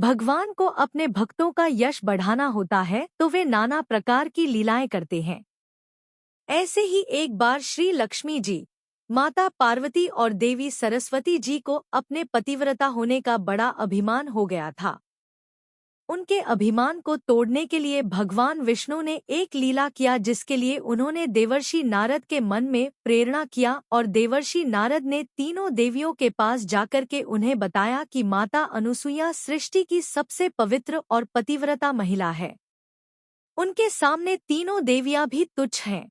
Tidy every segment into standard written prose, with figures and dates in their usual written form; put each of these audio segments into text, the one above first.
भगवान को अपने भक्तों का यश बढ़ाना होता है तो वे नाना प्रकार की लीलाएं करते हैं। ऐसे ही एक बार श्री लक्ष्मी जी, माता पार्वती और देवी सरस्वती जी को अपने पतिव्रता होने का बड़ा अभिमान हो गया था। उनके अभिमान को तोड़ने के लिए भगवान विष्णु ने एक लीला किया, जिसके लिए उन्होंने देवर्षि नारद के मन में प्रेरणा किया और देवर्षि नारद ने तीनों देवियों के पास जाकर के उन्हें बताया कि माता अनुसुईया सृष्टि की सबसे पवित्र और पतिव्रता महिला है। उनके सामने तीनों देवियां भी तुच्छ हैं।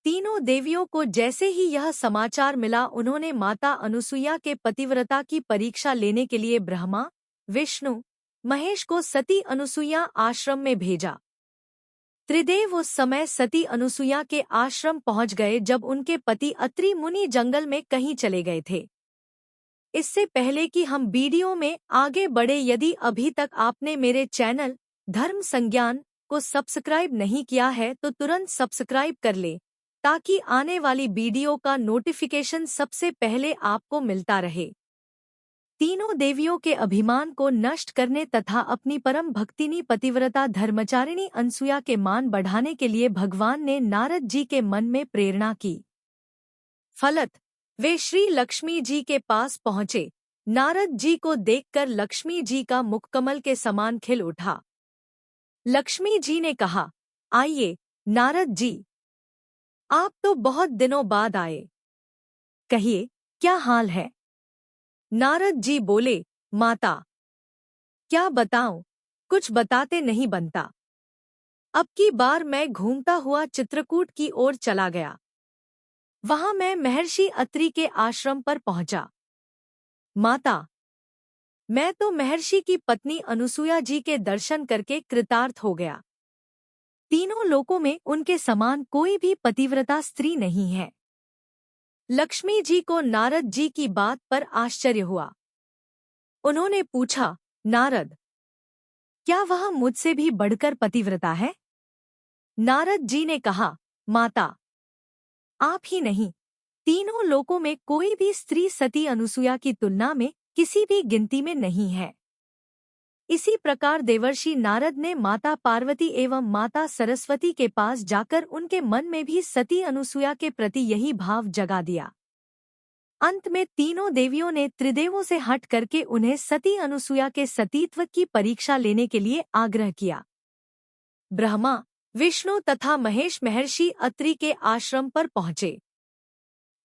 तीनों देवियों को जैसे ही यह समाचार मिला, उन्होंने माता अनुसुईया के पतिव्रता की परीक्षा लेने के लिए ब्रह्मा, विष्णु, महेश को सती अनुसुईया आश्रम में भेजा। त्रिदेव उस समय सती अनुसुईया के आश्रम पहुंच गए जब उनके पति अत्रि मुनि जंगल में कहीं चले गए थे। इससे पहले कि हम वीडियो में आगे बढ़े, यदि अभी तक आपने मेरे चैनल धर्म संज्ञान को सब्सक्राइब नहीं किया है तो तुरंत सब्सक्राइब कर ले, ताकि आने वाली वीडियो का नोटिफिकेशन सबसे पहले आपको मिलता रहे। तीनों देवियों के अभिमान को नष्ट करने तथा अपनी परम भक्तिनी पतिव्रता धर्मचारिणी अनसुया के मान बढ़ाने के लिए भगवान ने नारद जी के मन में प्रेरणा की। फलत वे श्री लक्ष्मी जी के पास पहुँचे। नारद जी को देखकर लक्ष्मी जी का मुखकमल के समान खिल उठा। लक्ष्मी जी ने कहा, आइए नारद जी, आप तो बहुत दिनों बाद आए। कहिए, क्या हाल है? नारद जी बोले, माता, क्या बताऊं, कुछ बताते नहीं बनता। अब की बार मैं घूमता हुआ चित्रकूट की ओर चला गया। वहां मैं महर्षि अत्रि के आश्रम पर पहुंचा। माता, मैं तो महर्षि की पत्नी अनुसुईया जी के दर्शन करके कृतार्थ हो गया। तीनों लोकों में उनके समान कोई भी पतिव्रता स्त्री नहीं है। लक्ष्मी जी को नारद जी की बात पर आश्चर्य हुआ। उन्होंने पूछा, नारद, क्या वह मुझसे भी बढ़कर पतिव्रता है? नारद जी ने कहा, माता, आप ही नहीं, तीनों लोकों में कोई भी स्त्री सती अनुसुईया की तुलना में किसी भी गिनती में नहीं है। इसी प्रकार देवर्षि नारद ने माता पार्वती एवं माता सरस्वती के पास जाकर उनके मन में भी सती अनुसुईया के प्रति यही भाव जगा दिया। अंत में तीनों देवियों ने त्रिदेवों से हट करके उन्हें सती अनुसुईया के सतीत्व की परीक्षा लेने के लिए आग्रह किया। ब्रह्मा, विष्णु तथा महेश महर्षि अत्रि के आश्रम पर पहुंचे।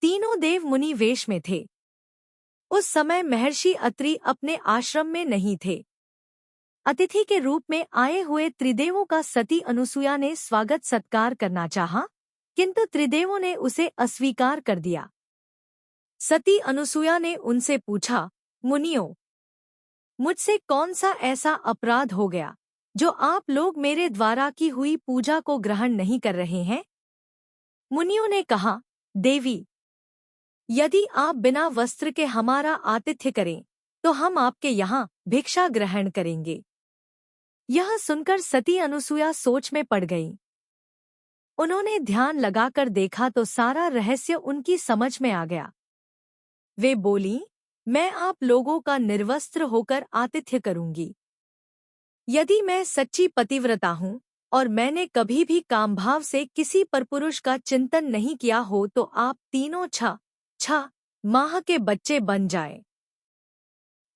तीनों देव मुनि वेश में थे। उस समय महर्षि अत्रि अपने आश्रम में नहीं थे। अतिथि के रूप में आए हुए त्रिदेवों का सती अनुसुईया ने स्वागत सत्कार करना चाहा, किंतु त्रिदेवों ने उसे अस्वीकार कर दिया। सती अनुसुईया ने उनसे पूछा, मुनियों, मुझसे कौन सा ऐसा अपराध हो गया जो आप लोग मेरे द्वारा की हुई पूजा को ग्रहण नहीं कर रहे हैं? मुनियों ने कहा, देवी, यदि आप बिना वस्त्र के हमारा आतिथ्य करें तो हम आपके यहाँ भिक्षा ग्रहण करेंगे। यह सुनकर सती अनुसुईया सोच में पड़ गईं। उन्होंने ध्यान लगाकर देखा तो सारा रहस्य उनकी समझ में आ गया। वे बोलीं, मैं आप लोगों का निर्वस्त्र होकर आतिथ्य करूंगी। यदि मैं सच्ची पतिव्रता हूँ और मैंने कभी भी कामभाव से किसी परपुरुष का चिंतन नहीं किया हो तो आप तीनों छह माह के बच्चे बन जाए।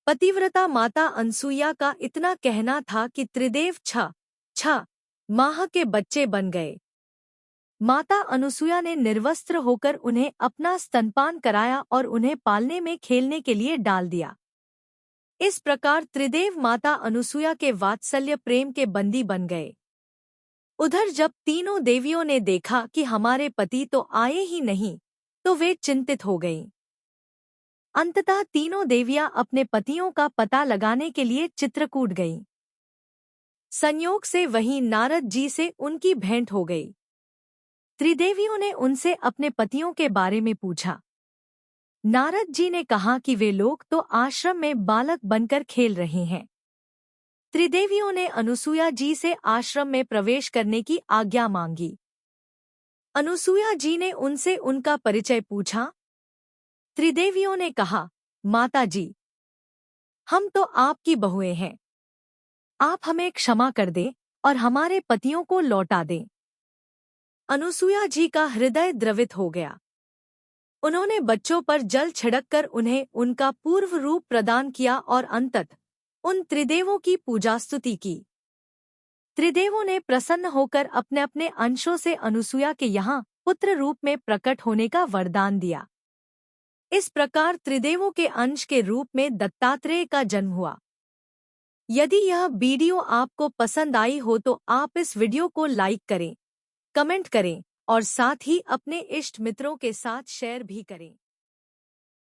पतिव्रता माता अनसुईया का इतना कहना था कि त्रिदेव छह माह के बच्चे बन गए। माता अनुसुईया ने निर्वस्त्र होकर उन्हें अपना स्तनपान कराया और उन्हें पालने में खेलने के लिए डाल दिया। इस प्रकार त्रिदेव माता अनुसुईया के वात्सल्य प्रेम के बंदी बन गए। उधर जब तीनों देवियों ने देखा कि हमारे पति तो आए ही नहीं, तो वे चिंतित हो गईं। अंततः तीनों देवियां अपने पतियों का पता लगाने के लिए चित्रकूट गईं। संयोग से वहीं नारद जी से उनकी भेंट हो गई। त्रिदेवियों ने उनसे अपने पतियों के बारे में पूछा। नारद जी ने कहा कि वे लोग तो आश्रम में बालक बनकर खेल रहे हैं। त्रिदेवियों ने अनुसुईया जी से आश्रम में प्रवेश करने की आज्ञा मांगी। अनुसुईया जी ने उनसे उनका परिचय पूछा। त्रिदेवियों ने कहा, माता जी, हम तो आपकी बहुएं हैं। आप हमें क्षमा कर दें और हमारे पतियों को लौटा दें। अनुसुया जी का हृदय द्रवित हो गया। उन्होंने बच्चों पर जल छिड़ककर उन्हें उनका पूर्व रूप प्रदान किया और अंततः उन त्रिदेवों की पूजा स्तुति की। त्रिदेवों ने प्रसन्न होकर अपने अपने अंशों से अनुसुया के यहाँ पुत्र रूप में प्रकट होने का वरदान दिया। इस प्रकार त्रिदेवों के अंश के रूप में दत्तात्रेय का जन्म हुआ। यदि यह वीडियो आपको पसंद आई हो तो आप इस वीडियो को लाइक करें, कमेंट करें और साथ ही अपने इष्ट मित्रों के साथ शेयर भी करें।